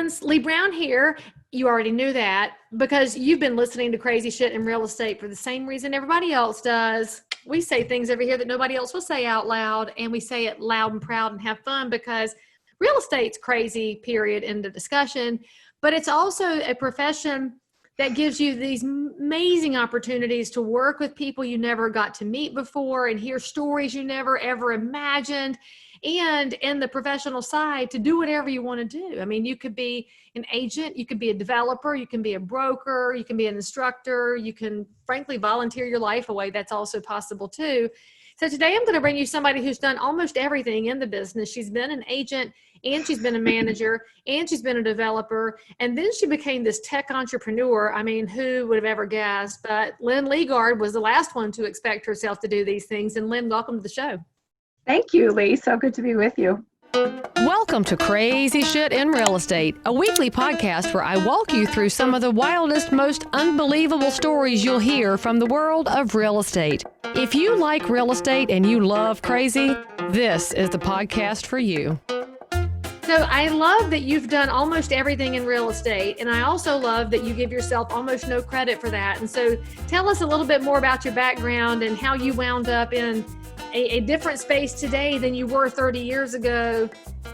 friends, Leigh Brown here. You already knew that because you've been listening to crazy shit in real estate for the same reason everybody else does. We say things over here that nobody else will say out loud, and we say it loud and proud and have fun because real estate's crazy, period, end of discussion. But it's also a profession that gives you these amazing opportunities to work with people you never got to meet before and hear stories you never ever imagined. And in the professional side, to do whatever you want to do. I mean, you could be an agent, you could be a developer, you can be a broker, you can be an instructor, you can frankly volunteer your life away. That's also possible too. So today I'm going to bring you somebody who's done almost everything in the business. She's been an agent, and she's been a manager, and she's been a developer, and then she became this tech entrepreneur. I mean, who would have ever guessed? But Lynn Leegard was the last one to expect herself to do these things. And Lynn, welcome to the show. Thank you, Leigh. So good to be with you. Welcome to Crazy Shit in Real Estate, a weekly podcast where I walk you through some of the wildest, most unbelievable stories you'll hear from the world of real estate. If you like real estate and you love crazy, this is the podcast for you. So I love that you've done almost everything in real estate, and I also love that you give yourself almost no credit for that. And so tell us a little bit more about your background and how you wound up in a different space today than you were 30 years ago.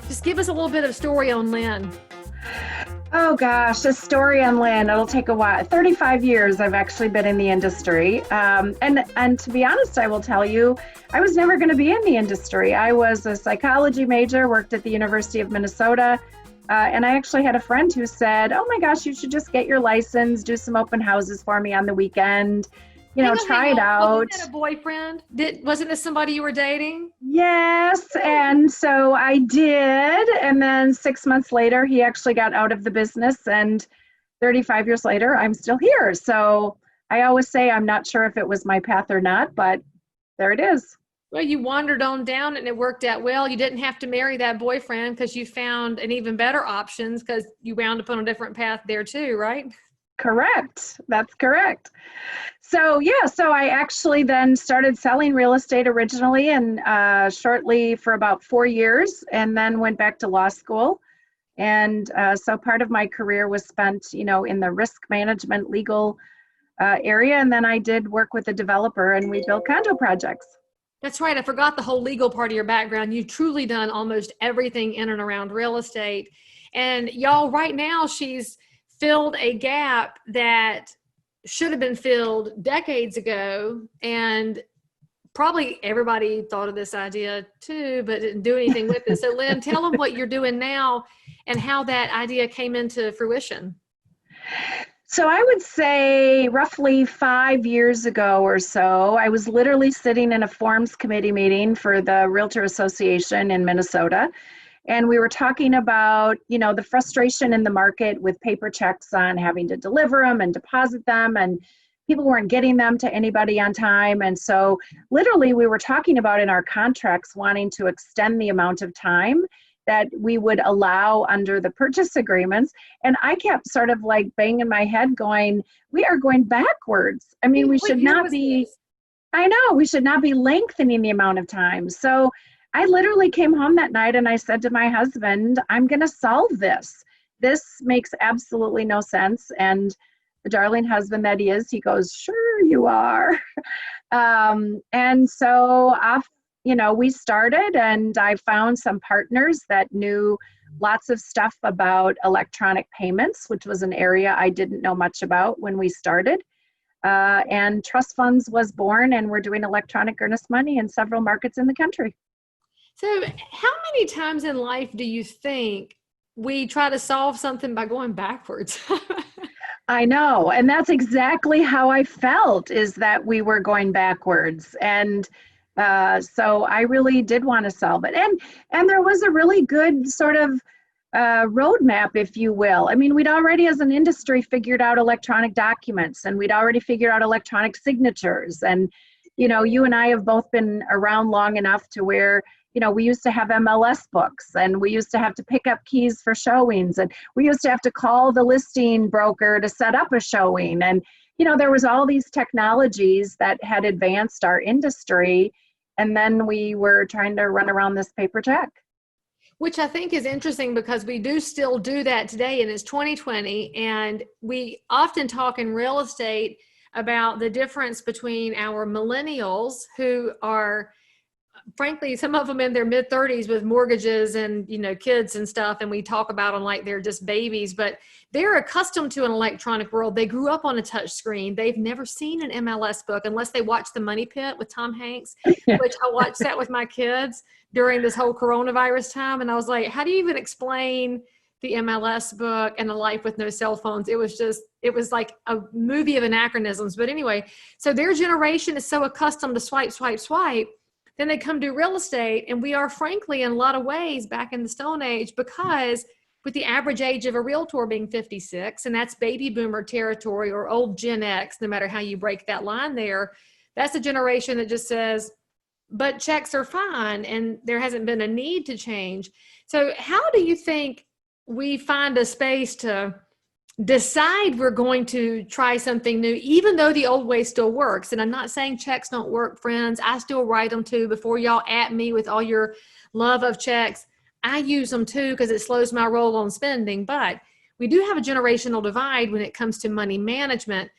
Just give us a little bit of story on Lynn. Oh gosh, a story on Lynn. It'll take a while. 35 years I've actually been in the industry. And to be honest, I will tell you, I was never going to be in the industry. I was a psychology major, worked at the University of Minnesota. And I actually had a friend who said, oh my gosh, you should just get your license, do some open houses for me on the weekend. Try it out. Wasn't that a boyfriend? Wasn't this somebody you were dating? Yes, and so I did, and then 6 months later, he actually got out of the business, and 35 years later, I'm still here. So I always say I'm not sure if it was my path or not, but there it is. Well, you wandered on down and it worked out well. You didn't have to marry that boyfriend because you found an even better options because you wound up on a different path there too, right? Correct. That's correct. So I actually then started selling real estate originally and shortly for about 4 years, and then went back to law school. And so part of my career was spent, in the risk management legal area. And then I did work with a developer and we built condo projects. That's right. I forgot the whole legal part of your background. You've truly done almost everything in and around real estate. And y'all, right now, she's filled a gap that should have been filled decades ago, and probably everybody thought of this idea too, but didn't do anything with it. So Lynn, tell them what you're doing now and how that idea came into fruition. So I would say roughly 5 years ago or so, I was literally sitting in a forms committee meeting for the Realtor Association in Minnesota. And we were talking about, the frustration in the market with paper checks on having to deliver them and deposit them, and people weren't getting them to anybody on time. And so literally we were talking about in our contracts wanting to extend the amount of time that we would allow under the purchase agreements. And I kept sort of like banging my head going, we are going backwards. I mean, we should not be lengthening the amount of time. So I literally came home that night and I said to my husband, I'm going to solve this. This makes absolutely no sense. And the darling husband that he is, he goes, sure you are. And so we started, and I found some partners that knew lots of stuff about electronic payments, which was an area I didn't know much about when we started. And TrustFunds was born, and we're doing electronic earnest money in several markets in the country. So how many times in life do you think we try to solve something by going backwards? I know. And that's exactly how I felt, is that we were going backwards. And so I really did want to solve it. And there was a really good sort of roadmap, if you will. I mean, we'd already as an industry figured out electronic documents, and we'd already figured out electronic signatures. And, you and I have both been around long enough to where we used to have MLS books, and we used to have to pick up keys for showings, and we used to have to call the listing broker to set up a showing. And, there was all these technologies that had advanced our industry, and then we were trying to run around this paper check. Which I think is interesting because we do still do that today, and it's 2020. And we often talk in real estate about the difference between our millennials, who are, frankly, some of them in their mid 30s with mortgages and, you know, kids and stuff. And we talk about them like they're just babies, but they're accustomed to an electronic world. They grew up on a touch screen. They've never seen an MLS book unless they watch The Money Pit with Tom Hanks, which I watched that with my kids during this whole coronavirus time. And I was like, how do you even explain the MLS book and A Life with No Cell Phones? It was like a movie of anachronisms. But anyway, so their generation is so accustomed to swipe, swipe, swipe. Then they come to real estate, and we are, frankly, in a lot of ways back in the Stone Age, because with the average age of a realtor being 56, and that's baby boomer territory or old Gen X, no matter how you break that line there, that's a generation that just says, but checks are fine, and there hasn't been a need to change. So how do you think we find a space to decide we're going to try something new, even though the old way still works? And I'm not saying checks don't work, friends. I still write them too. Before y'all at me with all your love of checks, I use them too because it slows my roll on spending. But we do have a generational divide when it comes to money management.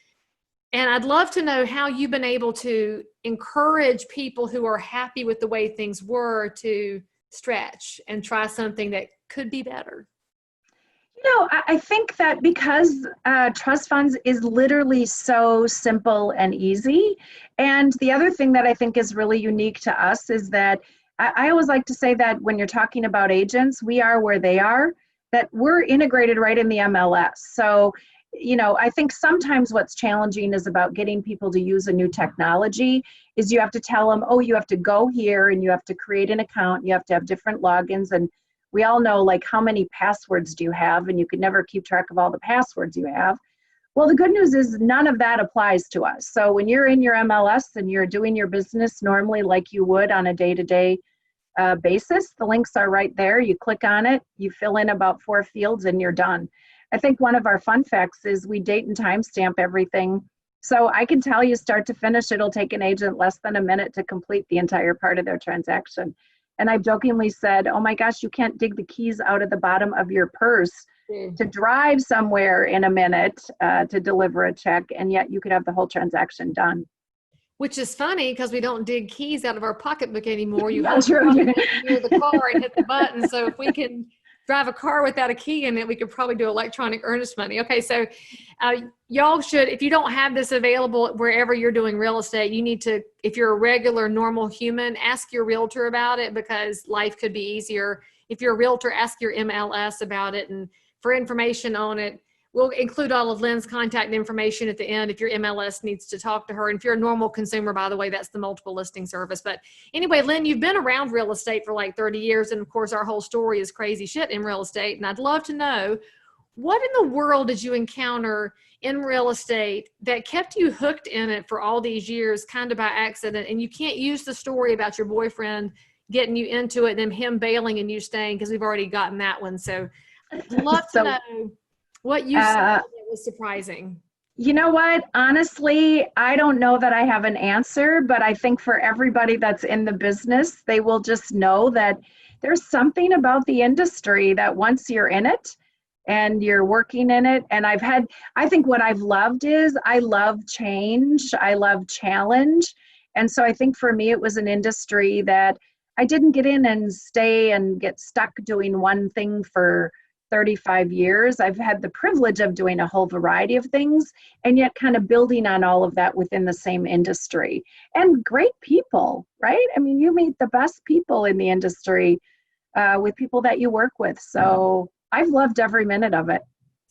And I'd love to know how you've been able to encourage people who are happy with the way things were to stretch and try something that could be better. You know, I think that because trust funds is literally so simple and easy. And the other thing that I think is really unique to us is that I always like to say that when you're talking about agents, we are where they are, that we're integrated right in the MLS. So, you know, I think sometimes what's challenging is about getting people to use a new technology is you have to tell them, oh, you have to go here and you have to create an account. You have to have different logins. And we all know, like, how many passwords do you have? And you could never keep track of all the passwords you have. Well, the good news is none of that applies to us. So when you're in your MLS and you're doing your business normally like you would on a day-to-day basis, the links are right there. You click on it, you fill in about 4 fields, and you're done. I think one of our fun facts is we date and timestamp everything. So I can tell you start to finish, it'll take an agent less than a minute to complete the entire part of their transaction. And I've jokingly said, oh my gosh, you can't dig the keys out of the bottom of your purse to drive somewhere in a minute to deliver a check, and yet you could have the whole transaction done. Which is funny because we don't dig keys out of our pocketbook anymore. You That's have true. to near the car and hit the button. So if we can drive a car without a key in it, we could probably do electronic earnest money. Okay, so y'all should, if you don't have this available wherever you're doing real estate, you need to, if you're a regular, normal human, ask your realtor about it because life could be easier. If you're a realtor, ask your MLS about it. And for information on it, we'll include all of Lynn's contact information at the end if your MLS needs to talk to her. And if you're a normal consumer, by the way, that's the multiple listing service. But anyway, Lynn, you've been around real estate for like 30 years. And of course, our whole story is crazy shit in real estate. And I'd love to know, what in the world did you encounter in real estate that kept you hooked in it for all these years, kind of by accident? And you can't use the story about your boyfriend getting you into it and him bailing and you staying, because we've already gotten that one. So I'd love to know what you saw that was surprising. You know what? Honestly, I don't know that I have an answer, but I think for everybody that's in the business, they will just know that there's something about the industry that once you're in it and you're working in it, and I think what I've loved is I love change. I love challenge. And so I think for me, it was an industry that I didn't get in and stay and get stuck doing one thing for 35 years. I've had the privilege of doing a whole variety of things and yet kind of building on all of that within the same industry. And great people, right? I mean, you meet the best people in the industry with people that you work with. So I've loved every minute of it.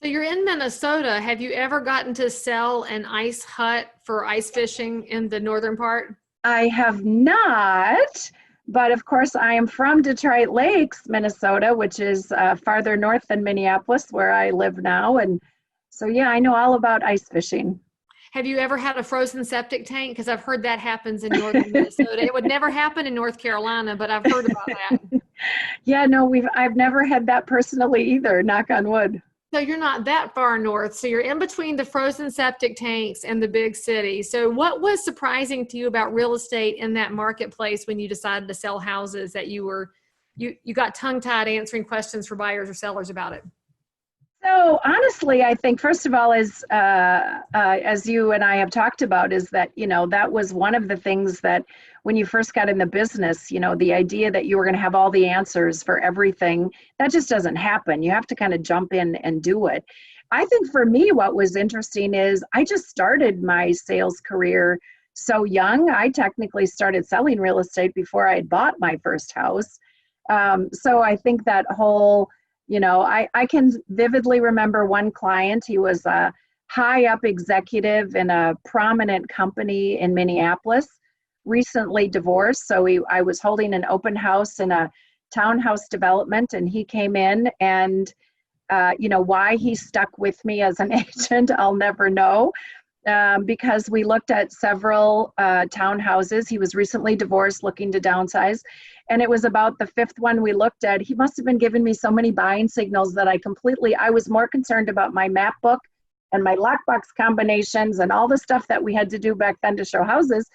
So you're in Minnesota. Have you ever gotten to sell an ice hut for ice fishing in the northern part? I have not. But of course, I am from Detroit Lakes, Minnesota, which is farther north than Minneapolis, where I live now. And so, yeah, I know all about ice fishing. Have you ever had a frozen septic tank? Because I've heard that happens in northern Minnesota. It would never happen in North Carolina, but I've heard about that. Yeah, no, I've never had that personally either, knock on wood. So you're not that far north. So you're in between the frozen septic tanks and the big city. So what was surprising to you about real estate in that marketplace when you decided to sell houses that you were you got tongue-tied answering questions for buyers or sellers about it? So honestly, I think first of all, as you and I have talked about, is that, you know, that was one of the things that when you first got in the business, you know, the idea that you were going to have all the answers for everything, that just doesn't happen. You have to kind of jump in and do it. I think for me, what was interesting is I just started my sales career so young. I technically started selling real estate before I had bought my first house. So I think that whole, you know, I can vividly remember one client. He was a high up executive in a prominent company in Minneapolis, recently divorced. So I was holding an open house in a townhouse development, and he came in, and you know, why he stuck with me as an agent, I'll never know, because we looked at several townhouses. He was recently divorced, looking to downsize. And it was about the fifth one we looked at. He must have been giving me so many buying signals that I was more concerned about my map book and my lockbox combinations and all the stuff that we had to do back then to show houses,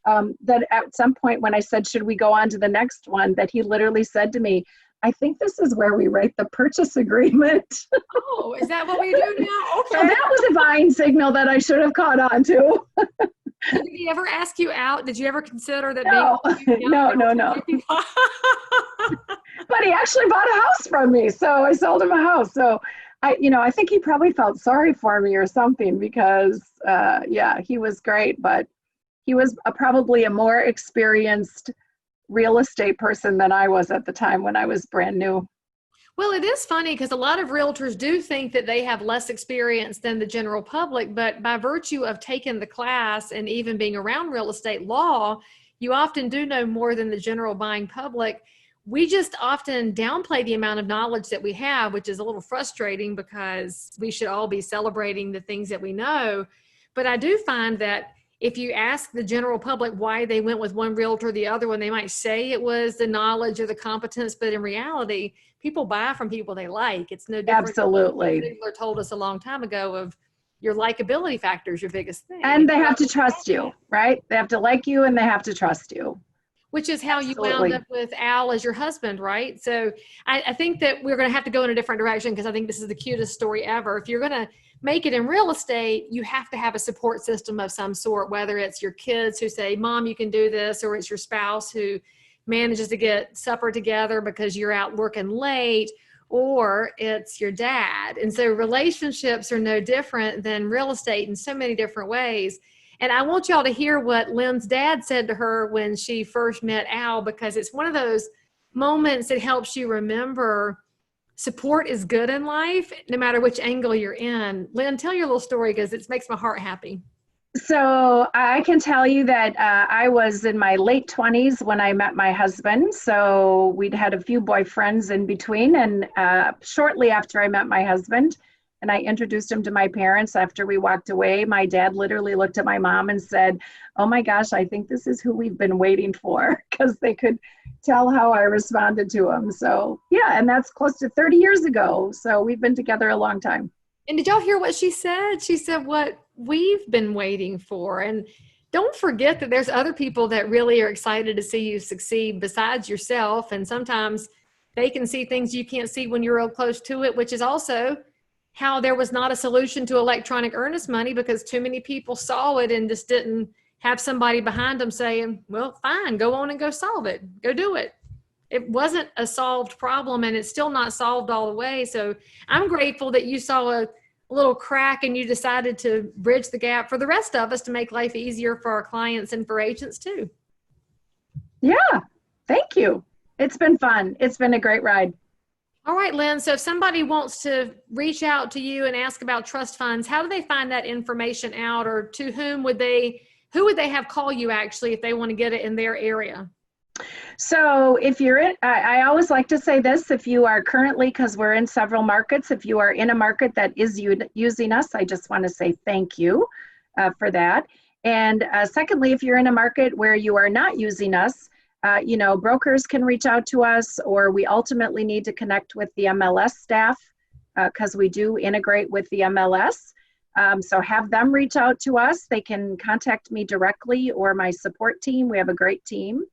that at some point when I said, should we go on to the next one, that he literally said to me, I think this is where we write the purchase agreement. Oh, is that what we do now? Okay. So that was a buying signal that I should have caught on to. Did he ever ask you out? Did you ever consider that? No, no. But he actually bought a house from me, so I sold him a house. So I think he probably felt sorry for me or something, because yeah, he was great, but he was probably a more experienced real estate person than I was at the time when I was brand new. Well, it is funny because a lot of realtors do think that they have less experience than the general public, but by virtue of taking the class and even being around real estate law, you often do know more than the general buying public. We just often downplay the amount of knowledge that we have, which is a little frustrating because we should all be celebrating the things that we know. But I do find that if you ask the general public why they went with one realtor or the other one, they might say it was the knowledge or the competence, but in reality, people buy from people they like. It's no different. Absolutely. Than what told us a long time ago of your likability factor is your biggest thing. And they have to trust you, right? They have to like you and they have to trust you. Which is how Absolutely. You wound up with Al as your husband, right? So I think that we're going to have to go in a different direction because I think this is the cutest story ever. If you're going to make it in real estate, you have to have a support system of some sort, whether it's your kids who say, Mom, you can do this, or it's your spouse who manages to get supper together because you're out working late, or it's your dad. And so relationships are no different than real estate in so many different ways. And I want y'all to hear what Lynn's dad said to her when she first met Al, because it's one of those moments that helps you remember support is good in life, no matter which angle you're in. Lynn, tell your little story because it makes my heart happy. So I can tell you that I was in my late 20s when I met my husband. So we'd had a few boyfriends in between. And shortly after I met my husband, and I introduced him to my parents after we walked away, my dad literally looked at my mom and said, oh my gosh, I think this is who we've been waiting for, because they could tell how I responded to him. So yeah, and that's close to 30 years ago. So we've been together a long time. And did y'all hear what she said? She said, what we've been waiting for. And don't forget that there's other people that really are excited to see you succeed besides yourself. And sometimes they can see things you can't see when you're real close to it, which is also how there was not a solution to electronic earnest money because too many people saw it and just didn't have somebody behind them saying, well, fine, go on and go solve it. Go do it. It wasn't a solved problem, and it's still not solved all the way. So I'm grateful that you saw a little crack and you decided to bridge the gap for the rest of us to make life easier for our clients and for agents too. Yeah, thank you. It's been fun. It's been a great ride. All right, Lynn. So if somebody wants to reach out to you and ask about trust funds, how do they find that information out, or to who would they have call you actually if they want to get it in their area? So if you're in, I always like to say this, if you are currently, because we're in several markets, if you are in a market that is using us, I just want to say thank you for that. And secondly, if you're in a market where you are not using us, brokers can reach out to us, or we ultimately need to connect with the MLS staff because we do integrate with the MLS. So have them reach out to us. They can contact me directly or my support team. We have a great team.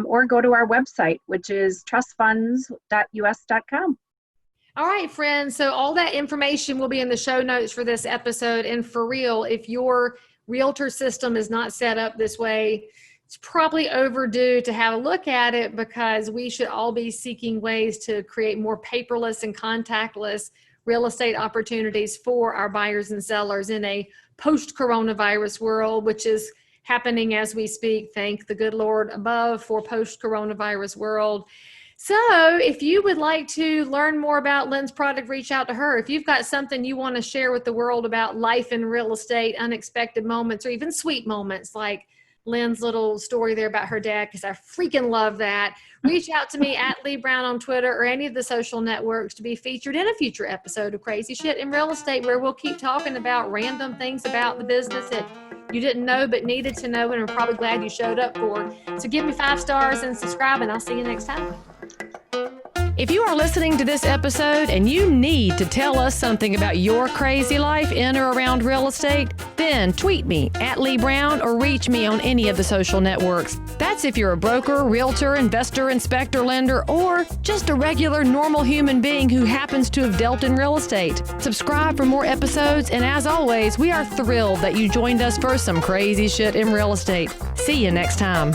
or go to our website, which is trustfunds.us.com. All right, friends. So all that information will be in the show notes for this episode. And for real, if your realtor system is not set up this way, it's probably overdue to have a look at it, because we should all be seeking ways to create more paperless and contactless real estate opportunities for our buyers and sellers in a post-coronavirus world, which is happening as we speak. Thank the good Lord above for post-coronavirus world. So if you would like to learn more about Lynn's product, reach out to her. If you've got something you want to share with the world about life in real estate, unexpected moments, or even sweet moments like Lynn's little story there about her dad, because I freaking love that, reach out to me at Leigh Brown on Twitter or any of the social networks to be featured in a future episode of Crazy Shit in Real Estate, where we'll keep talking about random things about the business that you didn't know but needed to know and are probably glad you showed up for. So give me 5 stars and subscribe, and I'll see you next time. If you are listening to this episode and you need to tell us something about your crazy life in or around real estate, then tweet me at Leigh Brown or reach me on any of the social networks. That's if you're a broker, realtor, investor, inspector, lender, or just a regular normal human being who happens to have dealt in real estate. Subscribe for more episodes, and as always, we are thrilled that you joined us for some crazy shit in real estate. See you next time.